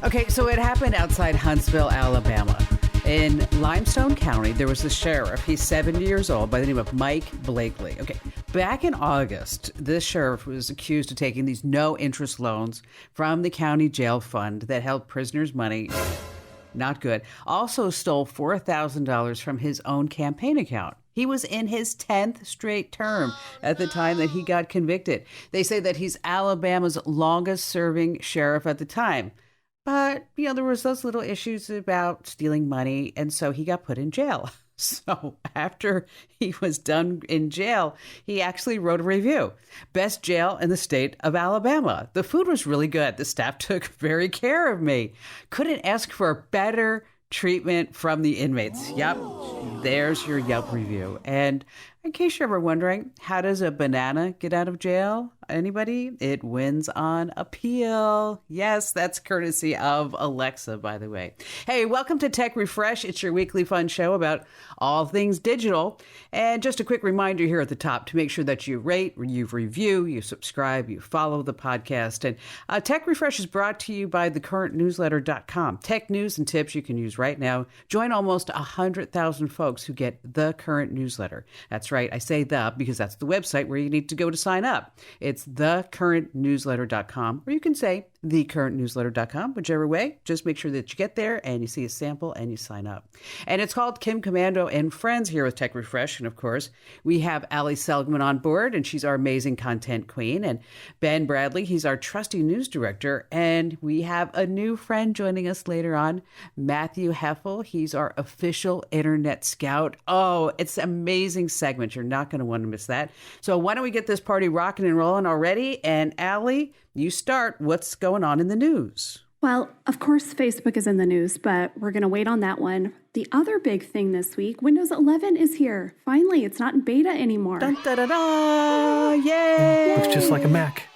Okay, so it happened outside Huntsville, Alabama. In Limestone County, there was a sheriff. He's 70 years old by the name of Mike Blakely. Okay, back in August, this sheriff was accused of taking these no-interest loans from the county jail fund that held prisoners' money. Not good. Also stole $4,000 from his own campaign account. He was in his 10th straight term at the time that he got convicted. They say that he's Alabama's longest-serving sheriff at the time. But, there was those little issues about stealing money, and so he got put in jail. So after he was done in jail, he actually wrote a review. Best jail in the state of Alabama. The food was really good. The staff took very care of me. Couldn't ask for better treatment from the inmates. Yep, there's your Yelp review. And in case you're ever wondering, how does a banana get out of jail? Anybody? It wins on appeal. Yes, that's courtesy of Alexa, by the way. Hey, welcome to Tech Refresh. It's your weekly fun show about all things digital. And just a quick reminder here at the top to make sure that you rate, you review, you subscribe, you follow the podcast. And Tech Refresh is brought to you by thecurrentnewsletter.com. Tech news and tips you can use right now. Join almost 100,000 folks who get The Current Newsletter. That's right. I say the because that's the website where you need to go to sign up. It's thecurrentnewsletter.com, or you can say thecurrentnewsletter.com, whichever way. Just make sure that you get there and you see a sample and you sign up. And it's called Kim Komando and Friends here with Tech Refresh. And of course, we have Ali Seligman on board, and she's our amazing content queen. And Ben Bradley, he's our trusty news director. And we have a new friend joining us later on, Matthew Heffel. He's our official internet scout. Oh, it's an amazing segment. You're not going to want to miss that. So why don't we get this party rocking and rolling already? And Ali, you start. What's going on in the news? Well, of course, Facebook is in the news, but we're going to wait on that one. The other big thing this week, Windows 11 is here. Finally, it's not in beta anymore. Dun, da, da, da. Yay! Looks just like a Mac.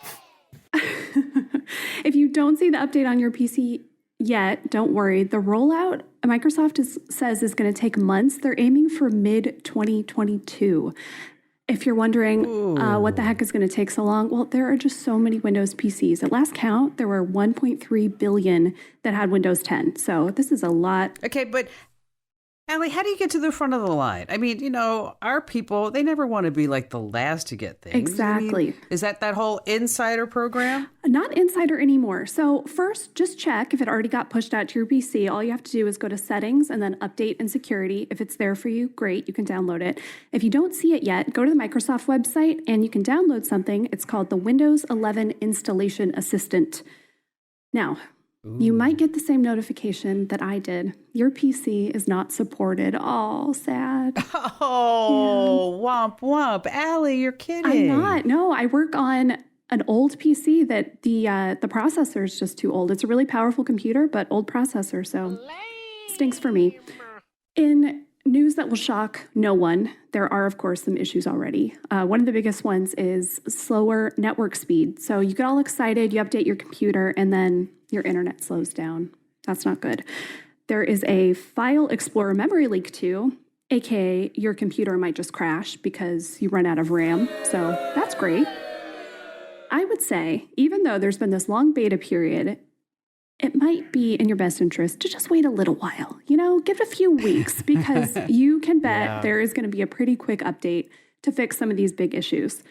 If you don't see the update on your PC yet, don't worry. The rollout, Microsoft says, is going to take months. They're aiming for mid-2022. If you're wondering what the heck is going to take so long, well, there are just so many Windows PCs. At last count, there were 1.3 billion that had Windows 10. So this is a lot. Okay, but Ali, how do you get to the front of the line? I mean, our people, they never want to be like the last to get things. Exactly. I mean, is that whole insider program? Not insider anymore. So first, just check if it already got pushed out to your PC. All you have to do is go to settings and then update and security. If it's there for you, great, you can download it. If you don't see it yet, go to the Microsoft website and you can download something. It's called the Windows 11 Installation Assistant. Now, you might get the same notification that I did. Your PC is not supported. Oh, sad. Oh, yeah. Womp womp. Ali, you're kidding. I'm not. No, I work on an old PC that the processor is just too old. It's a really powerful computer, but old processor, so stinks for me. In news that will shock no one, there are, of course, some issues already. One of the biggest ones is slower network speed. So you get all excited, you update your computer, and then your internet slows down. That's not good. There is a File Explorer memory leak too, aka your computer might just crash because you run out of RAM. So that's great. I would say, even though there's been this long beta period, it might be in your best interest to just wait a little while. Give it a few weeks because you can bet there is going to be a pretty quick update to fix some of these big issues.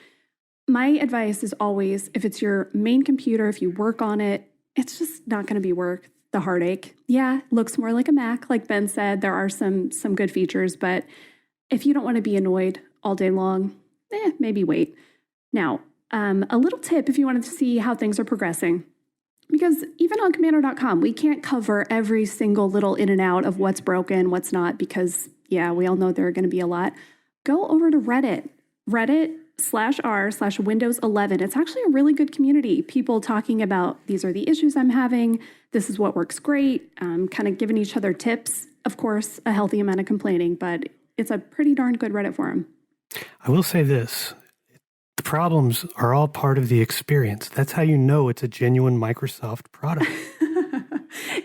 My advice is always, if it's your main computer, if you work on it, it's just not going to be worth the heartache. Yeah, it looks more like a Mac. Like Ben said, there are some good features, but if you don't want to be annoyed all day long, maybe wait. Now, a little tip if you wanted to see how things are progressing. Because even on Komando.com, we can't cover every single little in and out of what's broken, what's not, because, we all know there are going to be a lot. Go over to Reddit, Reddit/r/Windows 11. It's actually a really good community. People talking about, these are the issues I'm having, this is what works great, kind of giving each other tips. Of course, a healthy amount of complaining, but it's a pretty darn good Reddit forum. I will say this. The problems are all part of the experience. That's how you know it's a genuine Microsoft product.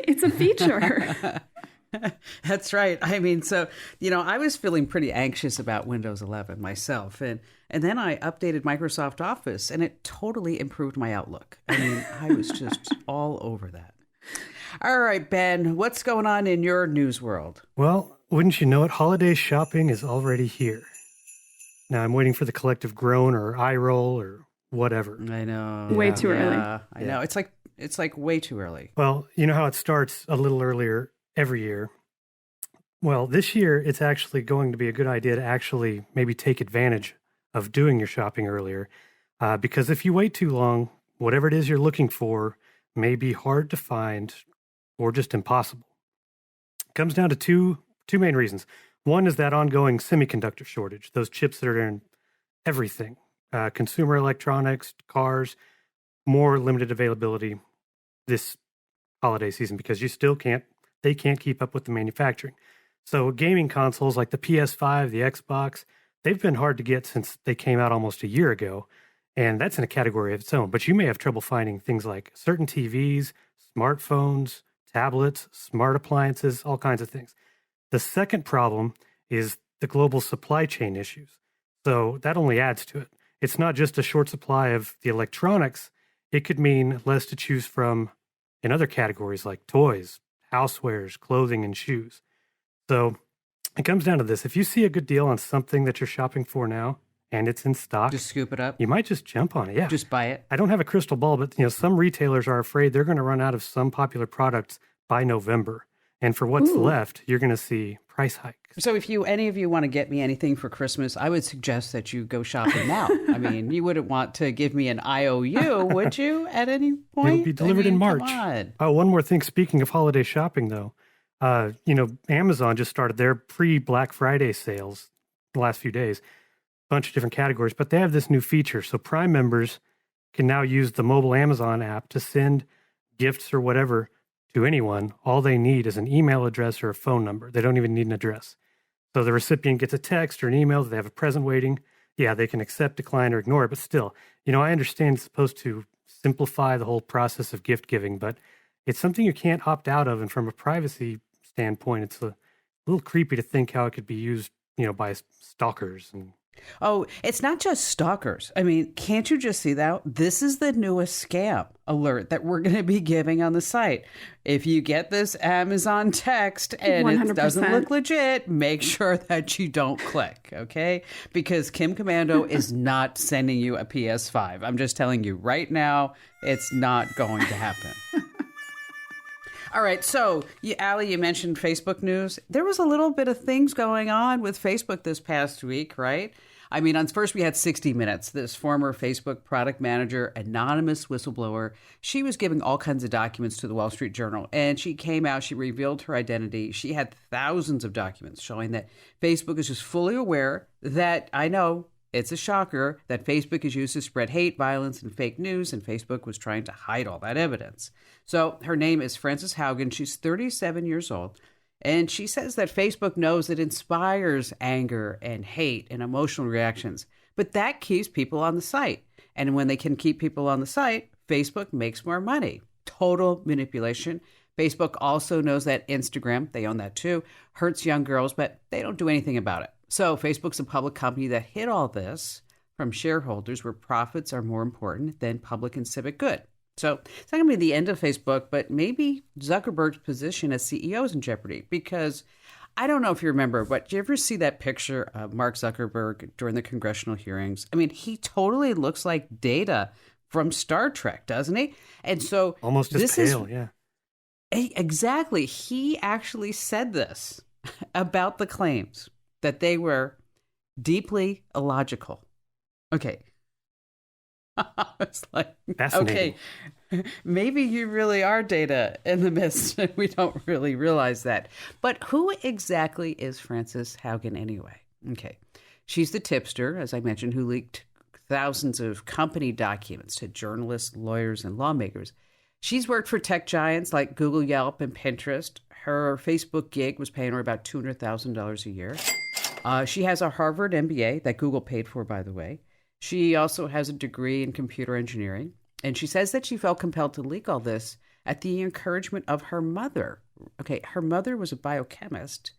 It's a feature. That's right. I mean, so, I was feeling pretty anxious about Windows 11 myself. And then I updated Microsoft Office and it totally improved my Outlook. I mean, I was just all over that. All right, Ben, what's going on in your news world? Well, wouldn't you know it, holiday shopping is already here. Now I'm waiting for the collective groan or eye roll or whatever. I know. Way Yeah. too early. I know. It's like way too early. Well, you know how it starts a little earlier every year. Well, this year it's actually going to be a good idea to actually maybe take advantage of doing your shopping earlier. Because if you wait too long, whatever it is you're looking for may be hard to find or just impossible. It comes down to two main reasons. One is that ongoing semiconductor shortage, those chips that are in everything, consumer electronics, cars, more limited availability this holiday season because they can't keep up with the manufacturing. So gaming consoles like the PS5, the Xbox, they've been hard to get since they came out almost a year ago. And that's in a category of its own. But you may have trouble finding things like certain TVs, smartphones, tablets, smart appliances, all kinds of things. The second problem is the global supply chain issues. So that only adds to it. It's not just a short supply of the electronics. It could mean less to choose from in other categories like toys, housewares, clothing, and shoes. So it comes down to this. If you see a good deal on something that you're shopping for now and it's in stock, Just scoop it up. you might just jump on it. Yeah. Just buy it. I don't have a crystal ball, but some retailers are afraid they're going to run out of some popular products by November. And for what's left, you're going to see price hikes. So if any of you want to get me anything for Christmas, I would suggest that you go shopping now. I mean, you wouldn't want to give me an IOU, would you, at any point? It'll be delivered in March. Come on. Oh, one more thing. Speaking of holiday shopping, though, Amazon just started their pre-Black Friday sales the last few days, a bunch of different categories, but they have this new feature. So Prime members can now use the mobile Amazon app to send gifts or whatever to anyone. All they need is an email address or a phone number. They don't even need an address. So the recipient gets a text or an email that they have a present waiting. Yeah, they can accept, decline, or ignore it. But still, I understand it's supposed to simplify the whole process of gift giving, but it's something you can't opt out of. And from a privacy standpoint, it's a little creepy to think how it could be used, by stalkers. Oh, it's not just stalkers. I mean, can't you just see that? This is the newest scam alert that we're going to be giving on the site. If you get this Amazon text and 100%. it doesn't look legit, make sure that you don't click, okay? Because Kim Komando is not sending you a PS5. I'm just telling you right now, it's not going to happen. All right, so, Allie, you mentioned Facebook news. There was a little bit of things going on with Facebook this past week, right? I mean, first we had 60 Minutes, this former Facebook product manager, anonymous whistleblower. She was giving all kinds of documents to the Wall Street Journal, and she came out, she revealed her identity. She had thousands of documents showing that Facebook is just fully aware that, I know, it's a shocker, that Facebook is used to spread hate, violence, and fake news, and Facebook was trying to hide all that evidence. So her name is Frances Haugen. She's 37 years old, and she says that Facebook knows it inspires anger and hate and emotional reactions, but that keeps people on the site. And when they can keep people on the site, Facebook makes more money. Total manipulation. Facebook also knows that Instagram, they own that too, hurts young girls, but they don't do anything about it. So Facebook's a public company that hid all this from shareholders where profits are more important than public and civic good. So it's not going to be the end of Facebook, but maybe Zuckerberg's position as CEO is in jeopardy because I don't know if you remember, but did you ever see that picture of Mark Zuckerberg during the congressional hearings? I mean, he totally looks like Data from Star Trek, doesn't he? And so Almost as pale, yeah. Exactly. He actually said this about the claims that they were deeply illogical. Okay. It's like, okay, maybe you really are Data in the midst, and we don't really realize that. But who exactly is Frances Haugen anyway? Okay. She's the tipster, as I mentioned, who leaked thousands of company documents to journalists, lawyers, and lawmakers. She's worked for tech giants like Google, Yelp, and Pinterest. Her Facebook gig was paying her about $200,000 a year. She has a Harvard MBA that Google paid for, by the way. She also has a degree in computer engineering. And she says that she felt compelled to leak all this at the encouragement of her mother. Okay, her mother was a biochemist.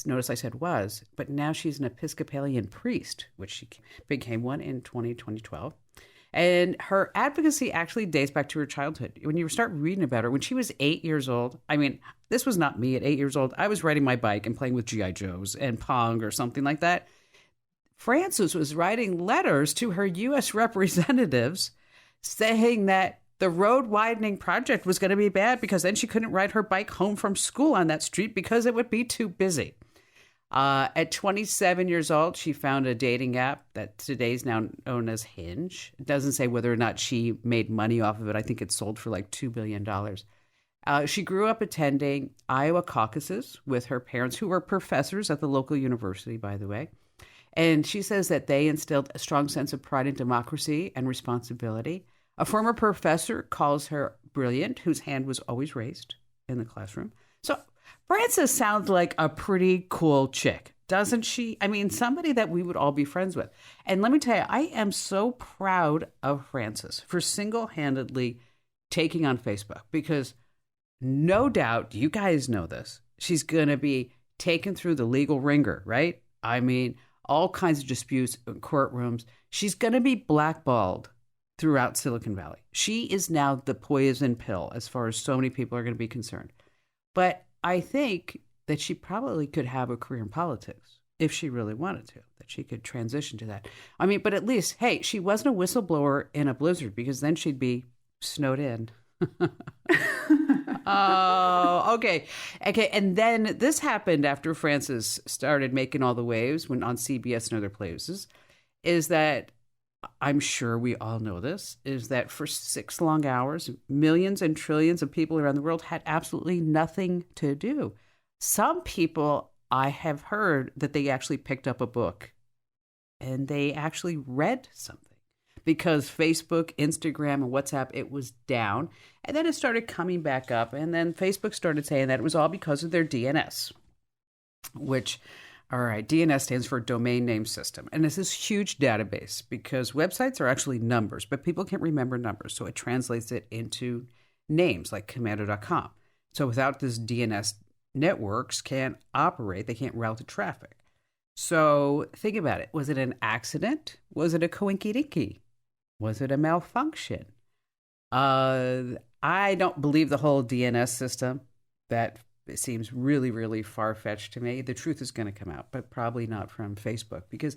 Notice I said was, but now she's an Episcopalian priest, which she became one in 2012. And her advocacy actually dates back to her childhood. When you start reading about her, when she was 8 years old, I mean, this was not me at 8 years old. I was riding my bike and playing with G.I. Joes and Pong or something like that. Frances was writing letters to her U.S. representatives saying that the road widening project was going to be bad because then she couldn't ride her bike home from school on that street because it would be too busy. At 27 years old, she found a dating app that today is now known as Hinge. It doesn't say whether or not she made money off of it. I think it sold for like $2 billion. She grew up attending Iowa caucuses with her parents, who were professors at the local university, by the way. And she says that they instilled a strong sense of pride in democracy and responsibility. A former professor calls her brilliant, whose hand was always raised in the classroom. So Frances sounds like a pretty cool chick, doesn't she? I mean, somebody that we would all be friends with. And let me tell you, I am so proud of Frances for single-handedly taking on Facebook because no doubt, you guys know this, she's going to be taken through the legal ringer, right? I mean, all kinds of disputes in courtrooms. She's going to be blackballed throughout Silicon Valley. She is now the poison pill as far as so many people are going to be concerned. But I think that she probably could have a career in politics if she really wanted to, that she could transition to that. I mean, but at least, hey, she wasn't a whistleblower in a blizzard because then she'd be snowed in. Oh, okay. Okay. And then this happened after Frances started making all the waves when on CBS and other places, is that I'm sure we all know this, is that for 6 long hours, millions and trillions of people around the world had absolutely nothing to do. Some people, I have heard that they actually picked up a book and they actually read something because Facebook, Instagram, and WhatsApp, it was down. And then it started coming back up. And then Facebook started saying that it was all because of their DNS, which... All right, DNS stands for Domain Name System. And it's this huge database because websites are actually numbers, but people can't remember numbers. So it translates it into names like Komando.com. So without this DNS, networks can't operate. They can't route the traffic. So think about it. Was it an accident? Was it a coinky-dinky? Was it a malfunction? I don't believe the whole DNS system. That it seems really, really far-fetched to me. The truth is going to come out, but probably not from Facebook because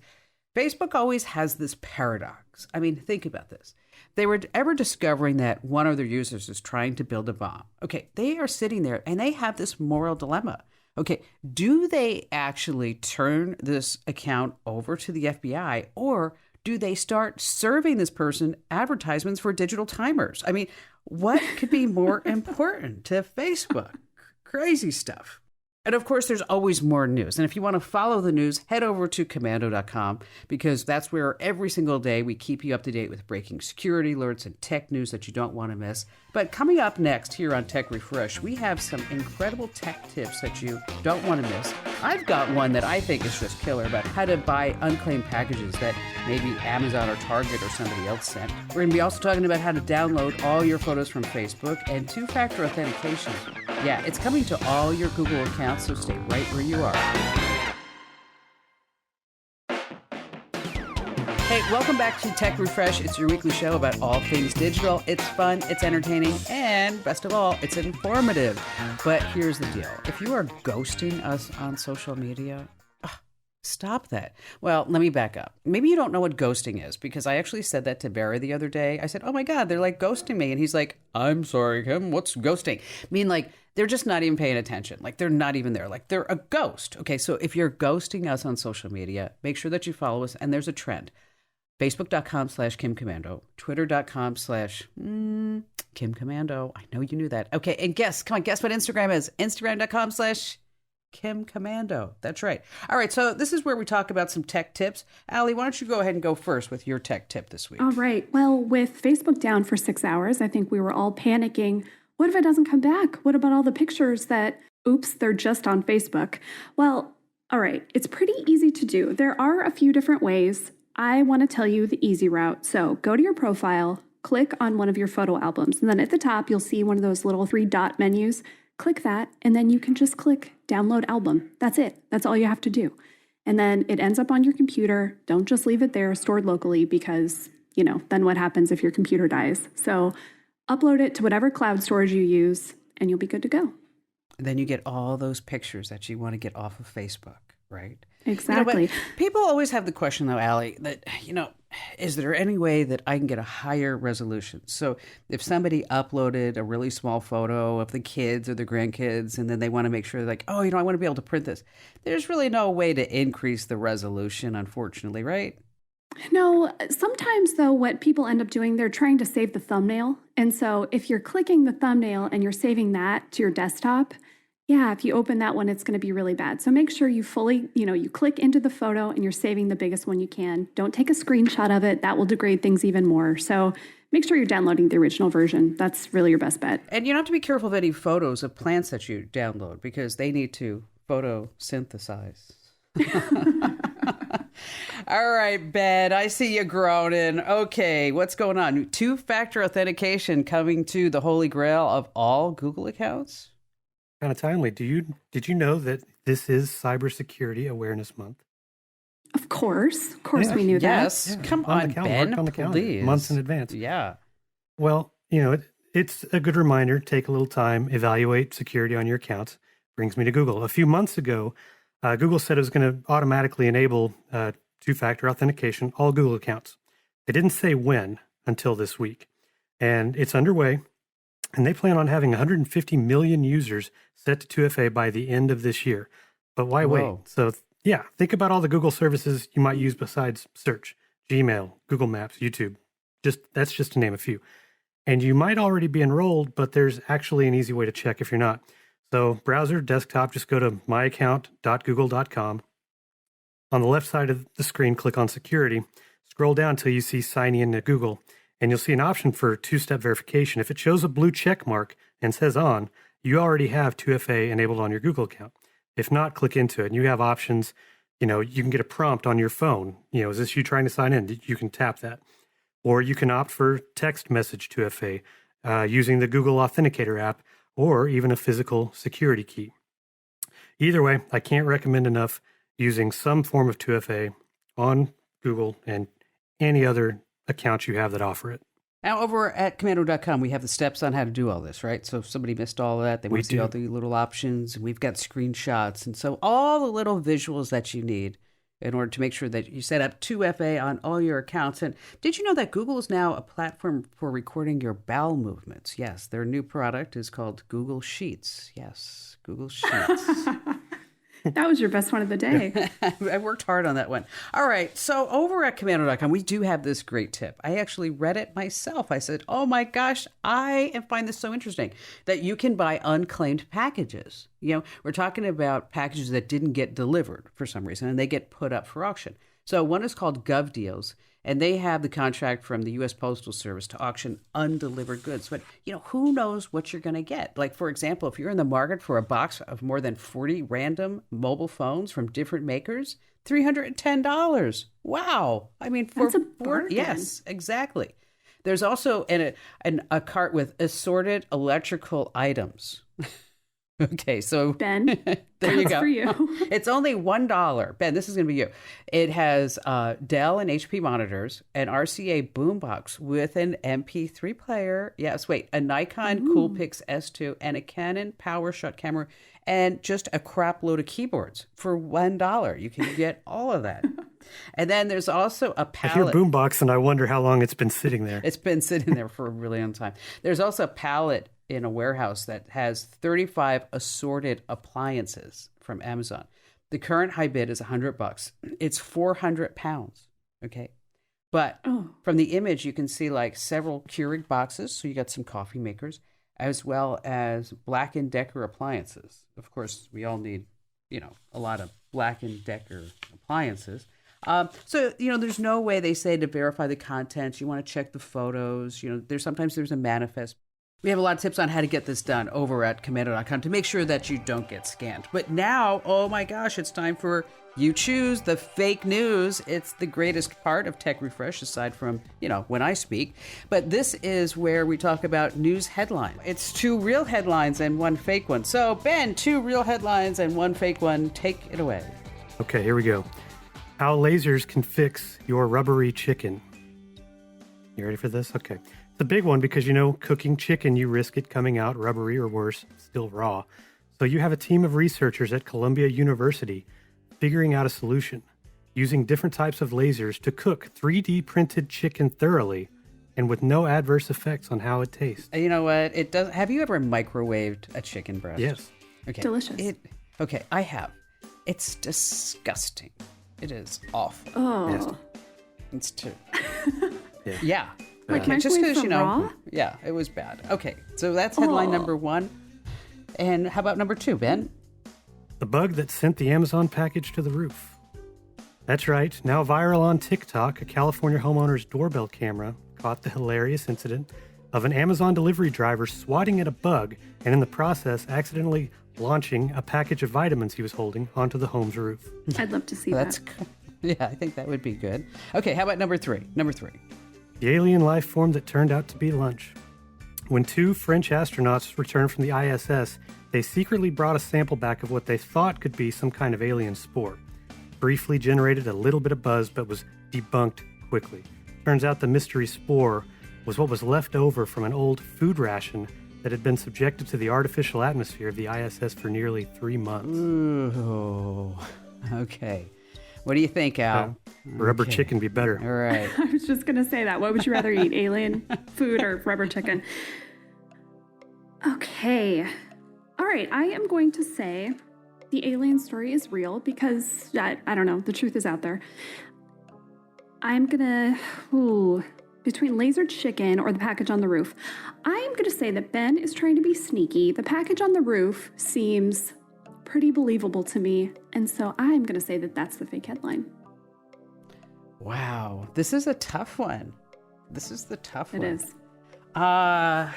Facebook always has this paradox. I mean, think about this. They were ever discovering that one of their users is trying to build a bomb. Okay, they are sitting there and they have this moral dilemma. Okay, do they actually turn this account over to the FBI or do they start serving this person advertisements for digital timers? I mean, what could be more important to Facebook? Crazy stuff. And of course, there's always more news. And if you want to follow the news, head over to Komando.com because that's where every single day we keep you up to date with breaking security alerts and tech news that you don't want to miss. But coming up next here on Tech Refresh, we have some incredible tech tips that you don't want to miss. I've got one that I think is just killer about how to buy unclaimed packages that maybe Amazon or Target or somebody else sent. We're going to be also talking about how to download all your photos from Facebook and two-factor authentication. Yeah, it's coming to all your Google accounts, so stay right where you are. Hey, welcome back to Tech Refresh. It's your weekly show about all things digital. It's fun, it's entertaining, and best of all, it's informative. But here's the deal. If you are ghosting us on social media, stop that. Well, let me back up. Maybe you don't know what ghosting is because I actually said that to Barry the other day. I said, oh my God, they're like ghosting me. And he's like, I'm sorry, Kim, what's ghosting? I mean, like, they're just not even paying attention. Like, they're not even there. Like, they're a ghost. Okay, so if you're ghosting us on social media, make sure that you follow us. And there's a trend. Facebook.com/Kim Komando, Twitter.com/Kim Komando. I know you knew that. Okay, and guess what Instagram is? Instagram.com/Kim Komando. That's right. All right, so this is where we talk about some tech tips. Allie, why don't you go ahead and go first with your tech tip this week? All right. Well, with Facebook down for 6 hours, I think we were all panicking. What if it doesn't come back? What about all the pictures that, oops, they're just on Facebook? Well, all right, it's pretty easy to do. There are a few different ways. I want to tell you the easy route. So go to your profile, click on one of your photo albums, and then at the top, you'll see one of those little 3-dot menus. Click that, and then you can just click download album. That's it. That's all you have to do. And then it ends up on your computer. Don't just leave it there stored locally because then what happens if your computer dies? So upload it to whatever cloud storage you use and you'll be good to go. Then you get all those pictures that you want to get off of Facebook, right? Exactly. People always have the question, though, Allie, that, is there any way that I can get a higher resolution? So if somebody uploaded a really small photo of the kids or the grandkids, and then they want to make sure, like, I want to be able to print this, there's really no way to increase the resolution, unfortunately, right? No, sometimes, though, what people end up doing, they're trying to save the thumbnail. And so if you're clicking the thumbnail and you're saving that to your desktop, if you open that one, it's going to be really bad. So make sure you fully, you click into the photo and you're saving the biggest one you can. Don't take a screenshot of it. That will degrade things even more. So make sure you're downloading the original version. That's really your best bet. And you have to be careful of any photos of plants that you download because they need to photosynthesize. All right, Ben, I see you groaning. Okay, what's going on? Two-factor authentication coming to the holy grail of all Google accounts? Kind of timely. Did you know that this is Cybersecurity Awareness Month? Of course we knew that. Yes, come on, Ben, on the calendar, please. months in advance. Yeah. Well, it's a good reminder. Take a little time, evaluate security on your accounts. Brings me to Google. A few months ago, Google said it was going to automatically enable two-factor authentication all Google accounts. They didn't say when until this week, and it's underway. And they plan on having 150 million users set to 2FA by the end of this year. But why wait? So think about all the Google services you might use besides search, Gmail, Google Maps, YouTube. That's just to name a few. And you might already be enrolled, but there's actually an easy way to check if you're not. So browser, desktop, just go to myaccount.google.com. On the left side of the screen, click on security. Scroll down until you see sign in to Google. And you'll see an option for two-step verification. If it shows a blue check mark and says on, you already have 2FA enabled on your Google account. If not, click into it. And you have options. You can get a prompt on your phone. Is this you trying to sign in? You can tap that. Or you can opt for text message 2FA using the Google Authenticator app or even a physical security key. Either way, I can't recommend enough using some form of 2FA on Google and any other accounts you have that offer it. Now, over at Komando.com, we have the steps on how to do all this, right? So if somebody missed all of that, they want to see all the little options, and we've got screenshots. And so all the little visuals that you need in order to make sure that you set up 2FA on all your accounts. And did you know that Google is now a platform for recording your bowel movements? Yes, their new product is called Google Sheets. Yes, Google Sheets. That was your best one of the day. I worked hard on that one. All right. So over at Komando.com, we do have this great tip. I actually read it myself. I said, oh my gosh, I find this so interesting that you can buy unclaimed packages. We're talking about packages that didn't get delivered for some reason, and they get put up for auction. So one is called Gov Deals, and they have the contract from the U.S. Postal Service to auction undelivered goods. But, who knows what you're going to get? Like, for example, if you're in the market for a box of more than 40 random mobile phones from different makers, $310. Wow. I mean, that's a bargain. Yes, exactly. There's also a cart with assorted electrical items. Okay, so Ben, there you go. For you. It's only $1. Ben, this is going to be you. It has Dell and HP monitors, an RCA boombox with an MP3 player. Yes, wait, a Nikon Coolpix S2 and a Canon PowerShot camera, and just a crap load of keyboards for $1. You can get all of that. And then there's also a pallet. I hear boombox, and I wonder how long it's been sitting there. It's been sitting there for a really long time. There's also a pallet in a warehouse that has 35 assorted appliances from Amazon. The current high bid is $100. It's 400 pounds. Okay. But from the image, you can see like several Keurig boxes. So you got some coffee makers, as well as Black & Decker appliances. Of course, we all need, a lot of Black & Decker appliances. So, there's no way they say to verify the contents. You want to check the photos. There's a manifest. We have a lot of tips on how to get this done over at Komando.com to make sure that you don't get scammed. But now, oh my gosh, it's time for You Choose the Fake News. It's the greatest part of Tech Refresh, aside from, when I speak. But this is where we talk about news headlines. It's 2 real headlines and 1 fake one. So, Ben, 2 real headlines and 1 fake one. Take it away. Okay, here we go. How lasers can fix your rubbery chicken. You ready for this? Okay. It's a big one because, cooking chicken, you risk it coming out rubbery or worse, still raw. So you have a team of researchers at Columbia University figuring out a solution using different types of lasers to cook 3D printed chicken thoroughly and with no adverse effects on how it tastes. You know what? It does. Have you ever microwaved a chicken breast? Yes. Okay. Delicious. Okay, I have. It's disgusting. It is awful. Oh. Nasty. It's too. Yeah. Yeah. Like Okay, just microwave because for raw? Yeah, it was bad. Okay, so that's headline number 1. And how about number 2, Ben? The bug that sent the Amazon package to the roof. That's right. Now viral on TikTok, a California homeowner's doorbell camera caught the hilarious incident of an Amazon delivery driver swatting at a bug and in the process accidentally launching a package of vitamins he was holding onto the home's roof. I'd love to see That's that. yeah, I think that would be good. Okay, how about number 3? Number 3. The alien life form that turned out to be lunch. When 2 French astronauts returned from the ISS, they secretly brought a sample back of what they thought could be some kind of alien spore. Briefly generated a little bit of buzz, but was debunked quickly. Turns out the mystery spore was what was left over from an old food ration that had been subjected to the artificial atmosphere of the ISS for nearly 3 months. Ooh, okay. What do you think, Al? Rubber chicken be better. All right. I was just going to say that. What would you rather eat, alien food or rubber chicken? Okay. All right. I am going to say the alien story is real because, I don't know, the truth is out there. I'm going to, between laser chicken or the package on the roof, I'm going to say that Ben is trying to be sneaky. The package on the roof seems pretty believable to me, and so I'm going to say that that's the fake headline. Wow, this is a tough one. This is the tough one. It is. I'm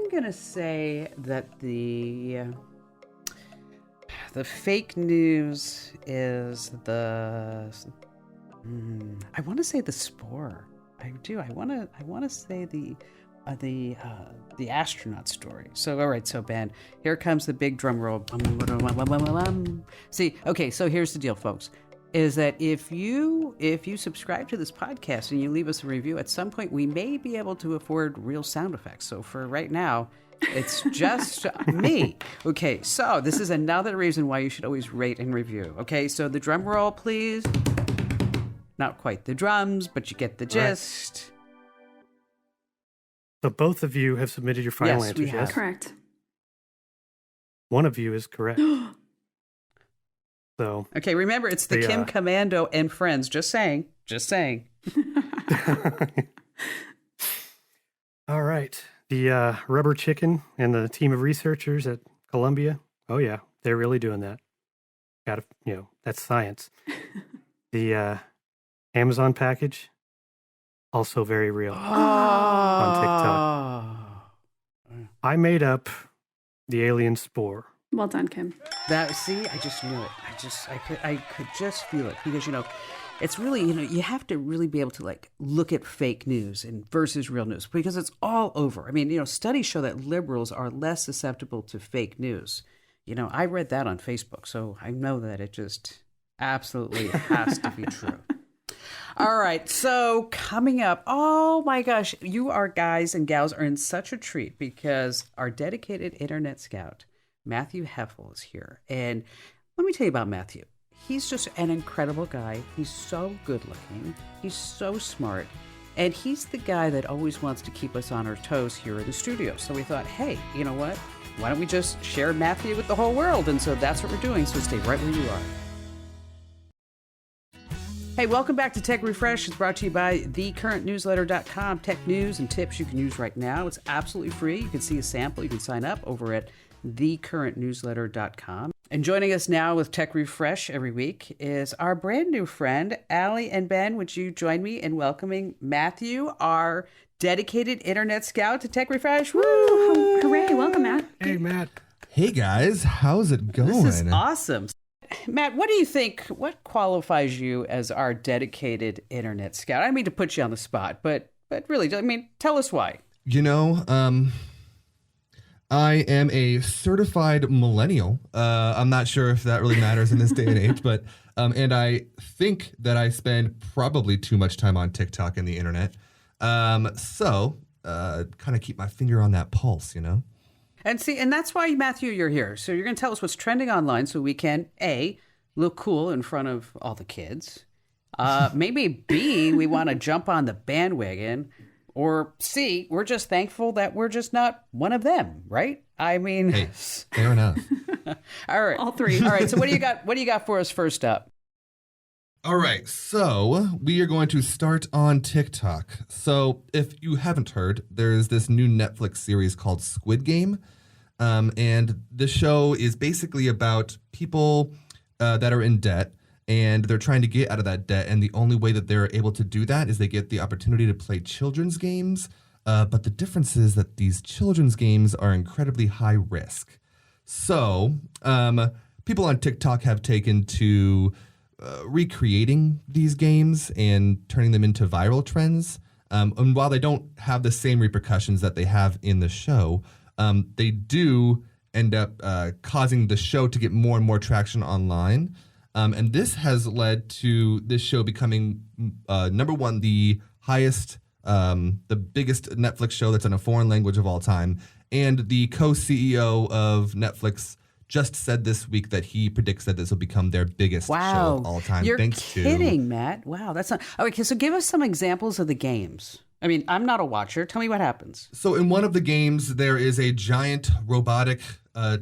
going to say that the fake news is I want to say the spore. I do. I want to say the astronaut story. So, all right. So, Ben, here comes the big drum roll. See, okay. So here's the deal, folks. Is that if you subscribe to this podcast and you leave us a review, at some point we may be able to afford real sound effects. So for right now, it's just me. Okay. So this is another reason why you should always rate and review. Okay. So the drum roll, please. Not quite the drums, but you get the gist. Right. So both of you have submitted your final Yes, we answers, have. yes? Correct. One of you is correct. So Okay, remember, it's the Kim Komando and friends. Just saying. Just saying. all right. The rubber chicken and the team of researchers at Columbia. Oh, yeah, they're really doing that. That's science. The Amazon package, also very real on TikTok. I made up the alien spore. Well done, Kim. I just knew it. I could just feel it because, it's really, you have to really be able to look at fake news and versus real news because it's all over. I mean, studies show that liberals are less susceptible to fake news. I read that on Facebook, so I know that it just absolutely has to be true. All right, so coming up, oh my gosh, you are guys and gals are in such a treat because our dedicated internet scout, Matthew Heffel, is here. And let me tell you about Matthew. He's just an incredible guy. He's so good looking. He's so smart. And he's the guy that always wants to keep us on our toes here in the studio. So we thought, hey, you know what? Why don't we just share Matthew with the whole world? And so that's what we're doing. So stay right where you are. Hey, welcome back to Tech Refresh. It's brought to you by thecurrentnewsletter.com. Tech news and tips you can use right now. It's absolutely free. You can see a sample. You can sign up over at thecurrentnewsletter.com. And joining us now with Tech Refresh every week is our brand new friend, Allie and Ben. Would you join me in welcoming Matthew, our dedicated internet scout to Tech Refresh? Woo! Hooray. Welcome, Matt. Hey, Matt. Hey, guys. How's it going? This is awesome. Matt, what do you think, what qualifies you as our dedicated internet scout? I don't mean to put you on the spot, but really, tell us why. I am a certified millennial. I'm not sure if that really matters in this day and age, but and I think that I spend probably too much time on TikTok and the internet. So kind of keep my finger on that pulse, you know? And see, and that's why, Matthew, you're here. So you're going to tell us what's trending online so we can, A, look cool in front of all the kids. Maybe B, we want to jump on the bandwagon. Or C, we're just thankful that we're just not one of them, right? I mean, Hey, fair enough. all right. All three. All right. So what do you got? What do you got for us first up? All right, so we are going to start on TikTok. So if you haven't heard, there's this new Netflix series called Squid Game. And the show is basically about people that are in debt and they're trying to get out of that debt. And the only way that they're able to do that is they get the opportunity to play children's games. But the difference is that these children's games are incredibly high risk. So people on TikTok have taken to recreating these games and turning them into viral trends. And while they don't have the same repercussions that they have in the show, they do end up causing the show to get more and more traction online. And this has led to this show becoming, number one, the highest, the biggest Netflix show that's in a foreign language of all time. And the co-CEO of Netflix just said this week that he predicts that this will become their biggest show of all time. You're thanks kidding, Matt. Wow, that's not okay. So give us some examples of the games. I mean, I'm not a watcher. Tell me what happens. So in one of the games, there is a giant robotic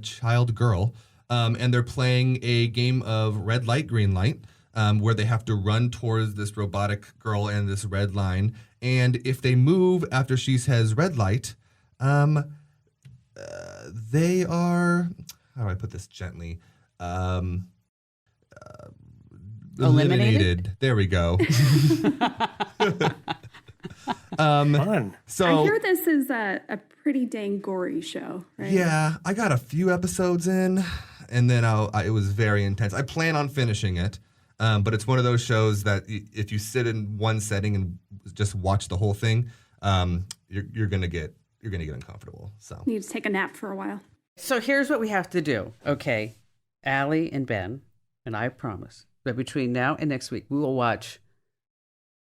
child girl, and they're playing a game of red light, green light, where they have to run towards this robotic girl and this red line. And if they move after she says red light, they are... How do I put this gently? Eliminated. There we go. Fun. So I hear this is a pretty dang gory show, right? yeah, I got a few episodes in, and then it was very intense. I plan on finishing it, but it's one of those shows that if you sit in one setting and just watch the whole thing, you're gonna get uncomfortable. So Need to take a nap for a while. So here's what we have to do. Okay, Allie and Ben, and I promise that between now and next week, we will watch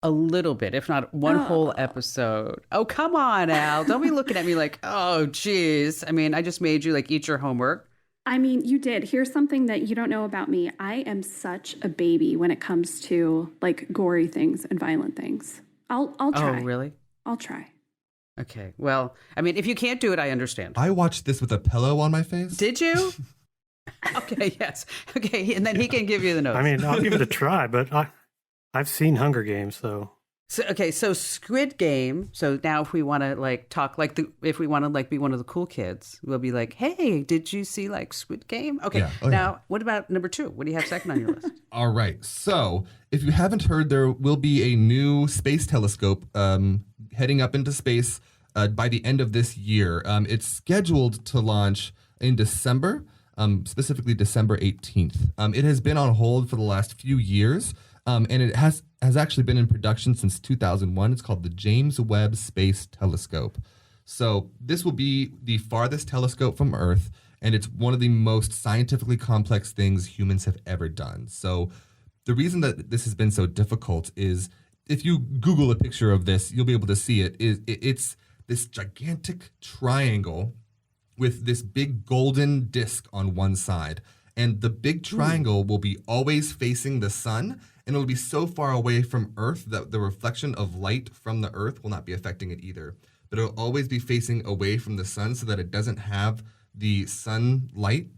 a little bit, if not one whole episode. Oh, come on, Al. Don't be looking at me like, oh, geez. I mean, I just made you like eat your homework. I mean, you did. Here's something that you don't know about me. I am such a baby when it comes to like gory things and violent things. I'll try. Oh, really? I'll try. Okay. Well, I mean, if you can't do it, I understand. I watched this with a pillow on my face. Did you? Okay, yes. Okay, and then he can give you the notes. I mean, I'll give it a try, but I've seen Hunger Games, so. So Squid Game. So now, if we want to like talk like if we want to like be one of the cool kids, we'll be like, "Hey, did you see like Squid Game?" Okay. Yeah. Oh, now, what about number 2? What do you have second on your list? All right. So if you haven't heard, there will be a new space telescope heading up into space by the end of this year. It's scheduled to launch in December, specifically December 18th. It has been on hold for the last few years, and it has actually been in production since 2001. It's called the James Webb Space Telescope. So this will be the farthest telescope from Earth, and it's one of the most scientifically complex things humans have ever done. So the reason that this has been so difficult is if you Google a picture of this, you'll be able to see it. It's this gigantic triangle with this big golden disc on one side. And the big triangle will be always facing the sun, and it'll be so far away from Earth that the reflection of light from the Earth will not be affecting it either. But it'll always be facing away from the sun so that it doesn't have the sunlight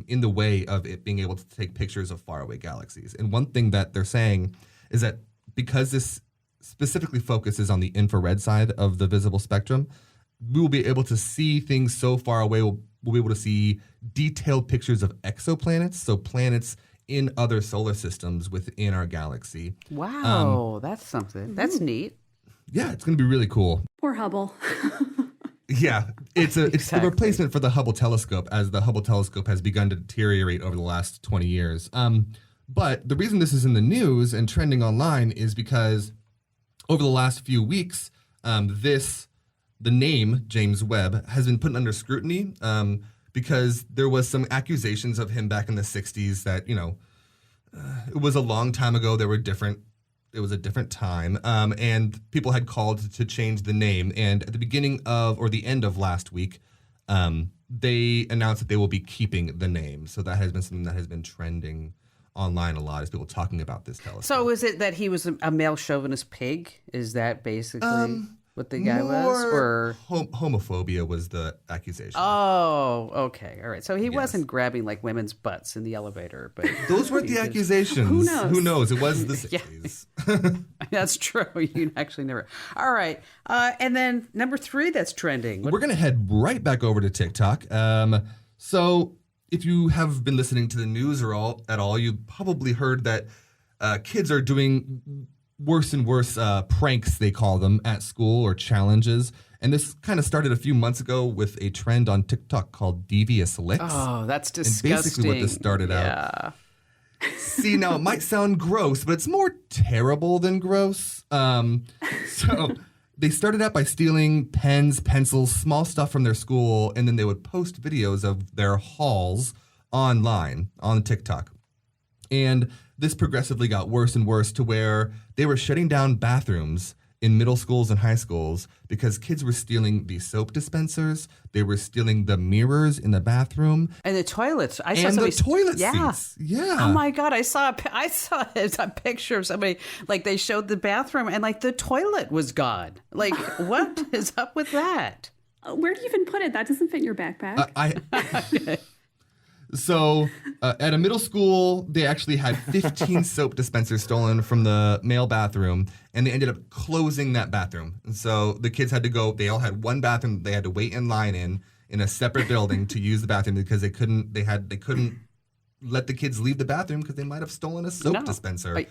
in the way of it being able to take pictures of faraway galaxies. And one thing that they're saying is that because this specifically focuses on the infrared side of the visible spectrum, we will be able to see things so far away. We'll be able to see detailed pictures of exoplanets, so planets in other solar systems within our galaxy. Wow, that's something. That's neat. Yeah, it's going to be really cool. Poor Hubble. Yeah, it's the replacement for the Hubble telescope, as the Hubble telescope has begun to deteriorate over the last 20 years. But the reason this is in the news and trending online is because over the last few weeks, the name James Webb has been put under scrutiny because there was some accusations of him back in the 60s that, it was a long time ago. There were different it was a different time, and people had called to change the name. And at the beginning of, or the end of last week, they announced that they will be keeping the name. So that has been something that has been trending online a lot, is people talking about this telescope. So is it that he was a male chauvinist pig? Is that basically what the guy was? Or homophobia was the accusation. Oh, okay. All right. So he wasn't grabbing like women's butts in the elevator, but those weren't the accusations. Who knows? Who knows? It was the 60s. That's true. You actually never. All right. And then number 3 that's trending. We're going to head right back over to TikTok. So if you have been listening to the news at all, you probably heard that kids are doing worse and worse pranks, they call them, at school, or challenges. And this kind of started a few months ago with a trend on TikTok called Devious Licks. Oh, that's disgusting. And basically what this started out. See, now it might sound gross, but it's more terrible than gross. So they started out by stealing pens, pencils, small stuff from their school, and then they would post videos of their hauls online on TikTok. And this progressively got worse and worse to where they were shutting down bathrooms in middle schools and high schools because kids were stealing the soap dispensers. They were stealing the mirrors in the bathroom. And the toilets. I saw the toilet yeah. seats. Yeah. Oh my God. I saw a picture of somebody, like they showed the bathroom and like the toilet was gone. Like, what is up with that? Where do you even put it? That doesn't fit in your backpack. So at a middle school, they actually had 15 soap dispensers stolen from the male bathroom, and they ended up closing that bathroom. And so the kids had to go, they all had one bathroom they had to wait in line in a separate building to use the bathroom because they couldn't let the kids leave the bathroom because they might have stolen a soap dispenser. I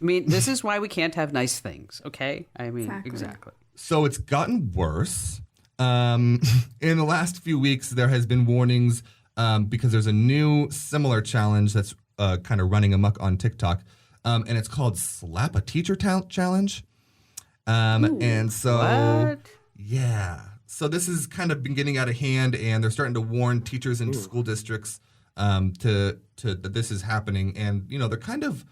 mean, this is why we can't have nice things, okay? I mean, exactly. So it's gotten worse. In the last few weeks, there has been warnings because there's a new similar challenge that's kind of running amok on TikTok, and it's called Slap a Teacher Challenge. And so, what? Yeah. So this has kind of been getting out of hand, and they're starting to warn teachers and school districts to that this is happening. And, you know, they're kind of,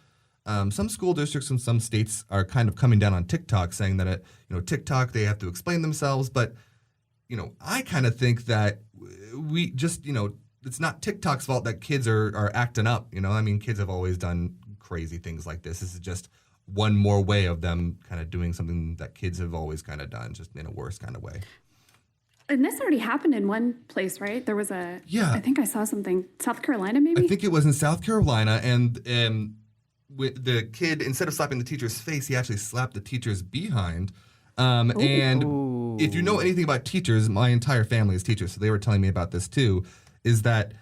some school districts in some states are kind of coming down on TikTok saying that, TikTok, they have to explain themselves. But, I kind of think that we just, it's not TikTok's fault that kids are acting up. I mean, kids have always done crazy things like this. This is just one more way of them kind of doing something that kids have always kind of done, just in a worse kind of way. And this already happened in one place, right? There was I think I saw something, South Carolina maybe? I think it was in South Carolina, and with the kid, instead of slapping the teacher's face, he actually slapped the teacher's behind. And if you know anything about teachers, my entire family is teachers, so they were telling me about this too, is that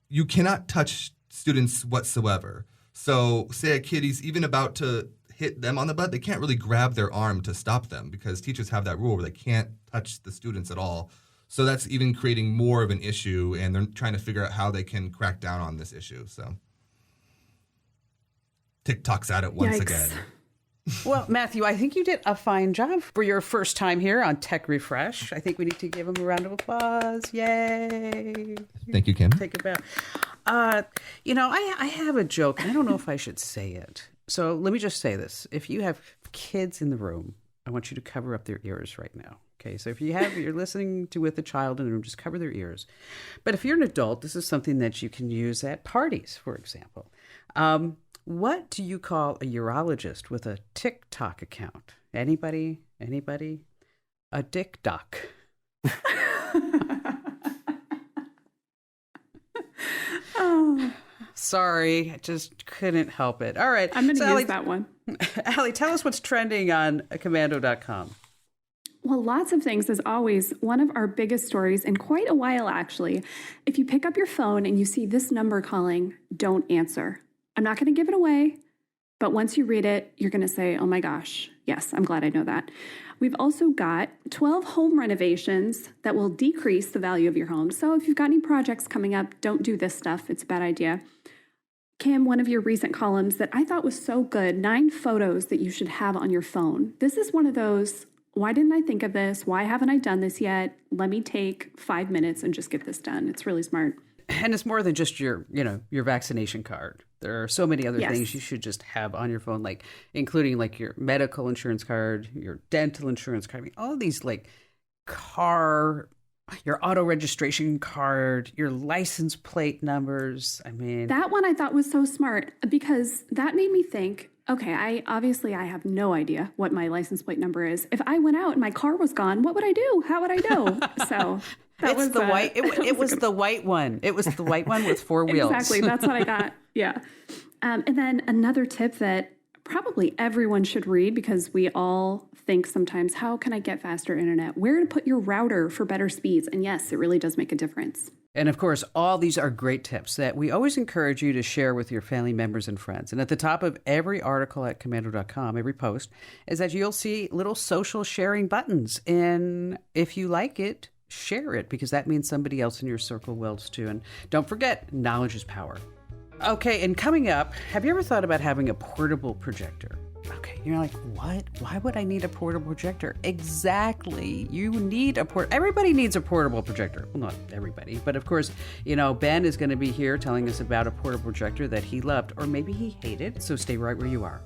you cannot touch students whatsoever. So say a kid is even about to hit them on the butt, they can't really grab their arm to stop them because teachers have that rule where they can't touch the students at all. So that's even creating more of an issue, and they're trying to figure out how they can crack down on this issue. So TikTok's at it once again. Well, Matthew, I think you did a fine job for your first time here on Tech Refresh. I think we need to give him a round of applause. Yay. Thank you, Kim. Take it back. I have a joke, and I don't know if I should say it. So let me just say this. If you have kids in the room, I want you to cover up their ears right now. Okay, so if you're listening to with a child in the room, just cover their ears. But if you're an adult, this is something that you can use at parties, for example. What do you call a urologist with a TikTok account? Anybody? A dick doc. Oh. Sorry, I just couldn't help it. All right. I'm going to use that one. Allie, tell us what's trending on Komando.com. Well, lots of things, as always. One of our biggest stories in quite a while, actually. If you pick up your phone and you see this number calling, don't answer. I'm not going to give it away, but once you read it, you're going to say, oh my gosh, yes, I'm glad I know that. We've also got 12 home renovations that will decrease the value of your home. So if you've got any projects coming up, don't do this stuff. It's a bad idea. Kim, one of your recent columns that I thought was so good, 9 photos that you should have on your phone. This is one of those why didn't I think of this? Why haven't I done this yet? Let me take 5 minutes and just get this done. It's really smart. And it's more than just your vaccination card. There are so many other Yes. things you should just have on your phone, like including like your medical insurance card, your dental insurance card. I mean, all of these like your auto registration card, your license plate numbers. I mean, That one I thought was so smart because that made me think, okay, I have no idea what my license plate number is. If I went out and my car was gone, what would I do? How would I know? So that it's was the white. It was the white one. It was the white one with 4 wheels. Exactly. That's what I got. Yeah. And then another tip that probably everyone should read because we all think sometimes, how can I get faster internet? Where to put your router for better speeds? And yes, it really does make a difference. And of course, all these are great tips that we always encourage you to share with your family members and friends. And at the top of every article at Komando.com, every post, is that you'll see little social sharing buttons. And if you like it, share it because that means somebody else in your circle will too. And don't forget, knowledge is power. Okay, and coming up, have you ever thought about having a portable projector? Okay, you're like, what? Why would I need a portable projector? Exactly. You need everybody needs a portable projector. Well, not everybody, but of course, Ben is going to be here telling us about a portable projector that he loved, or maybe he hated, so stay right where you are.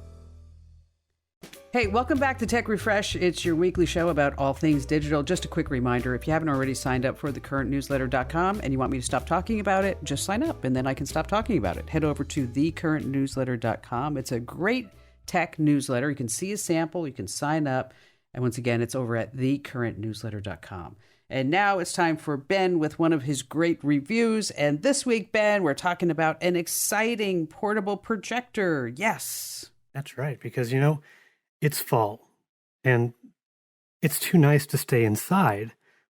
Hey, welcome back to Tech Refresh. It's your weekly show about all things digital. Just a quick reminder, if you haven't already signed up for thecurrentnewsletter.com and you want me to stop talking about it, just sign up and then I can stop talking about it. Head over to thecurrentnewsletter.com. It's a great tech newsletter. You can see a sample, you can sign up. And once again, it's over at thecurrentnewsletter.com. And now it's time for Ben with one of his great reviews. And this week, Ben, we're talking about an exciting portable projector. Yes. That's right, because, it's fall and it's too nice to stay inside,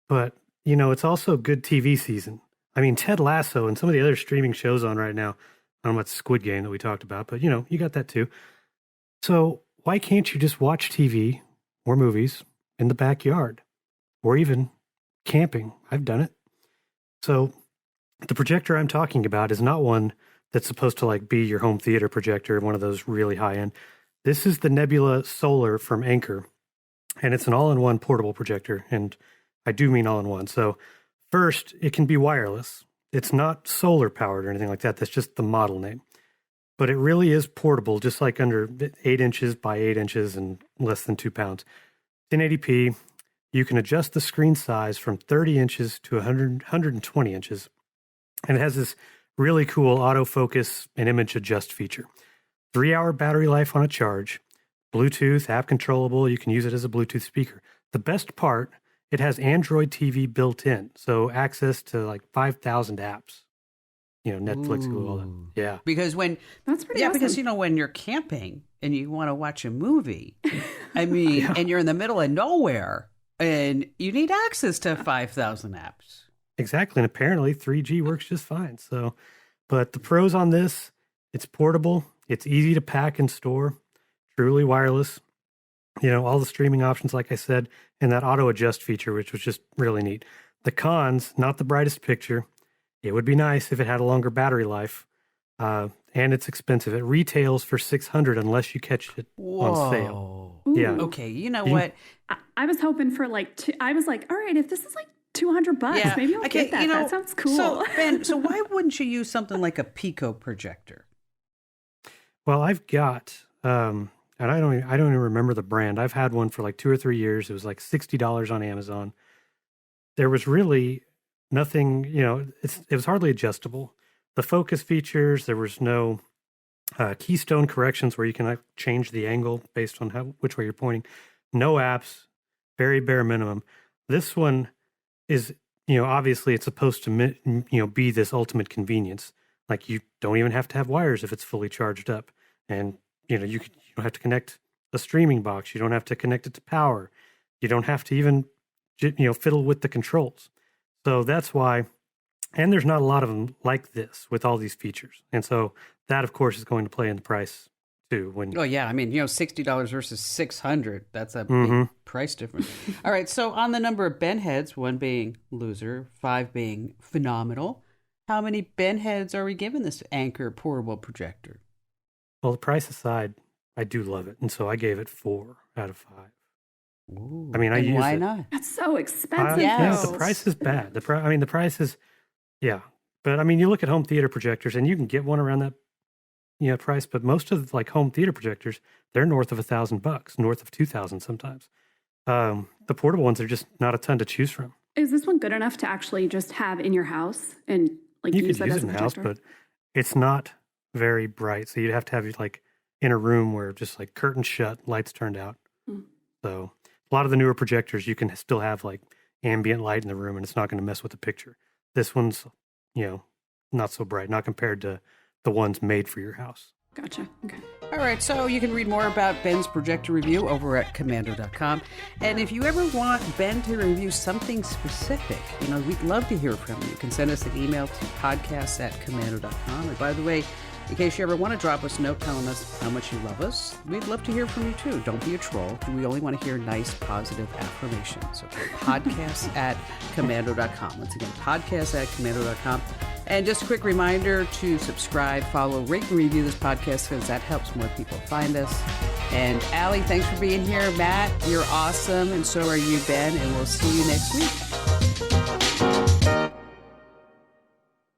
but, it's also good TV season. I mean, Ted Lasso and some of the other streaming shows on right now, I don't know about Squid Game that we talked about, but, you got that too. So why can't you just watch TV or movies in the backyard or even camping? I've done it. So the projector I'm talking about is not one that's supposed to like be your home theater projector, one of those really high end. This is the Nebula Solar from Anker, and it's an all-in-one portable projector, and I do mean all-in-one. So first, it can be wireless. It's not solar-powered or anything like that. That's just the model name. But it really is portable, just like under 8 inches by 8 inches and less than 2 pounds. 1080p, you can adjust the screen size from 30 inches to 120 inches, and it has this really cool autofocus and image adjust feature. 3-hour battery life on a charge, Bluetooth, app controllable. You can use it as a Bluetooth speaker. The best part, it has Android TV built in, so access to like 5,000 apps. Netflix, Google, all that. Yeah. Because That's pretty awesome. because when you're camping and you want to watch a movie, I mean, and you're in the middle of nowhere and you need access to 5,000 apps. Exactly, and apparently 3G works just fine. So, but the pros on this, it's portable. It's easy to pack and store, truly wireless, all the streaming options, like I said, and that auto adjust feature, which was just really neat. The cons, not the brightest picture. It would be nice if it had a longer battery life, and it's expensive. It retails for $600 unless you catch it on sale. Ooh. Yeah. Okay, you know what? I was hoping for I was like, all right, if this is like $200, maybe I'll get that. That sounds cool. So, Ben, why wouldn't you use something like a Pico projector? Well, I've got, and I don't even remember the brand. I've had one for like 2 or 3 years. It was like $60 on Amazon. There was really nothing, it was hardly adjustable. The focus features, there was no keystone corrections where you can change the angle based on which way you're pointing. No apps, very bare minimum. This one is, obviously it's supposed to, be this ultimate convenience. Like you don't even have to have wires if it's fully charged up. And, you don't have to connect a streaming box. You don't have to connect it to power. You don't have to even, fiddle with the controls. So that's why, and there's not a lot of them like this with all these features. And so that, of course, is going to play in the price too. Oh, yeah. I mean, $60 versus $600. That's a big price difference. All right. So on the number of Ben heads, 1 being loser, 5 being phenomenal, how many Ben heads are we giving this Anker portable projector? Well, the price aside, I do love it. And so I gave it 4 out of 5. Ooh, I mean, I and use why it. not? That's so expensive. Yes. The price is bad. The price is, yeah. But I mean, you look at home theater projectors, and you can get one around that, price. But most of like home theater projectors, they're north of $1,000, north of 2,000 sometimes. The portable ones are just not a ton to choose from. Is this one good enough to actually just have in your house and like You use could it use as it a in the house, projector? but it's not very bright. So you'd have to have it like in a room where just like curtains shut, lights turned out. Hmm. So a lot of the newer projectors, you can still have like ambient light in the room, and it's not going to mess with the picture. This one's, not so bright, not compared to the ones made for your house. Gotcha. Okay. All right, so you can read more about Ben's projector review over at Komando.com. And if you ever want Ben to review something specific, we'd love to hear from you. You can send us an email to podcasts@Komando.com. And by the way, in case you ever want to drop us a note telling us how much you love us, we'd love to hear from you too. Don't be a troll. We only want to hear nice, positive affirmations. Okay, podcasts@Komando.com. Once again, podcasts@Komando.com. And just a quick reminder to subscribe, follow, rate, and review this podcast because that helps more people find us. And Allie, thanks for being here. Matt, you're awesome. And so are you, Ben. And we'll see you next week.